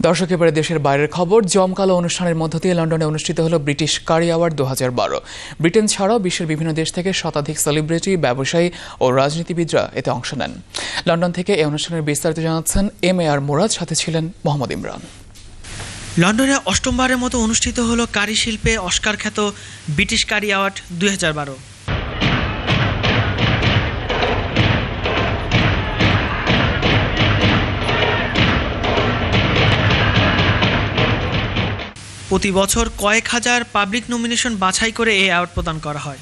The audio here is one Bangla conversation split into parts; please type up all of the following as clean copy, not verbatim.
দর্শক, এবারে দেশের বাইরের খবর। জমকালো অনুষ্ঠানের মধ্য দিয়ে লন্ডনে অনুষ্ঠিত হলো ব্রিটিশ কারি অ্যাওয়ার্ড 2012। ব্রিটেন ছাড়াও বিশ্বের বিভিন্ন দেশ থেকে শতাধিক সেলিব্রিটি, ব্যবসায়ী ও রাজনীতিবিদরা এতে অংশ নেন। লন্ডন থেকে এই অনুষ্ঠানের বিস্তারিত জানাচ্ছেন MAR মুরাদ, সাথে ছিলেন মোহাম্মদ ইমরান। লন্ডনে অষ্টমবারের মতো অনুষ্ঠিত হলো কারি শিল্পে অস্কার খ্যাত ব্রিটিশ কারি অ্যাওয়ার্ড 2012। প্রতি বছর কয়েক হাজার পাবলিক নমিনেশন বাছাই করে এই অ্যাওয়ার্ড প্রদান করা হয়।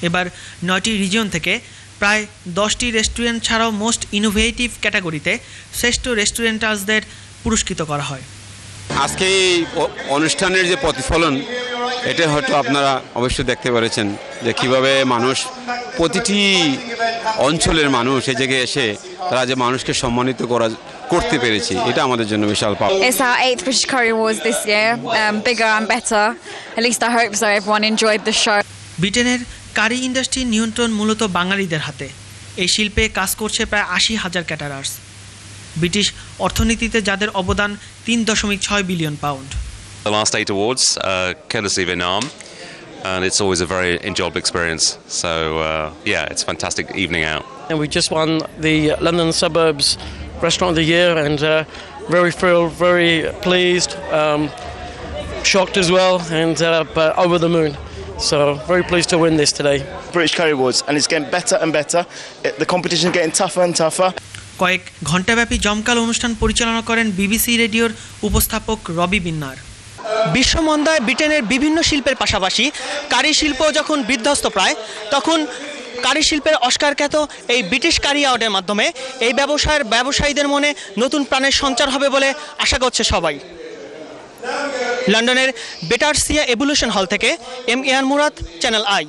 এবার 9টি রিজিয়ন থেকে প্রায় 10টি রেস্টুরেন্ট ছাড়াও মোস্ট ইনোভেটিভ ক্যাটাগরিতে শ্রেষ্ঠ রেস্টুরেন্টার্সদের পুরস্কৃত করা হয়। আজকে এই অনুষ্ঠানের যে প্রতিফলন, এটা হয়তো আপনারা অবশ্যই দেখতে পেরেছেন যে কীভাবে মানুষ, প্রতিটি অঞ্চলের মানুষ এই জায়গায় এসে তারা যে মানুষকে সম্মানিত করতে পেরেছি, এটা আমাদের জন্য বিশাল পাওয়া। It's our 8th British Curry Awards this year, bigger and better. At least I hope so. Everyone enjoyed the show. ব্রিটেনের কারি ইন্ডাস্ট্রির নিয়ন্ত্রণ মূলত বাঙালিদের হাতে। এই শিল্পে কাজ করছে প্রায় 80,000 ক্যাটারার্স। ব্রিটিশ অর্থনীতিতে যাদের অবদান 3.6 billion pound. The last 8 awards, courtesy of Inam, and it's always a very enjoyable experience. So yeah, it's a fantastic evening out. And we just won the London Suburbs Restaurant of the Year, and very thrilled, very pleased, shocked as well, and but over the moon. So very pleased to win this today. British Curry Awards, and it's getting better and better. The competition is getting tougher and tougher. কয়েক ঘণ্টাব্যাপী জমকালো অনুষ্ঠান পরিচালনা করেন BBC রেডিওর উপস্থাপক রবি বিন্নার। বিশ্বমন্দায় ব্রিটেনের বিভিন্ন শিল্পের পাশাপাশি কারি শিল্প যখন বিধ্বস্ত প্রায়, তখন কারি শিল্পের অস্কারখ্যাত এই ব্রিটিশ কারি অ্যাওয়ার্ডের মাধ্যমে এই ব্যবসায়ীদের মনে নতুন প্রাণের সঞ্চার হবে বলে আশা করছে সবাই। লন্ডনের বেটারসিয়া এভলিউশন হল থেকে MAR মুরাদ, চ্যানেল I।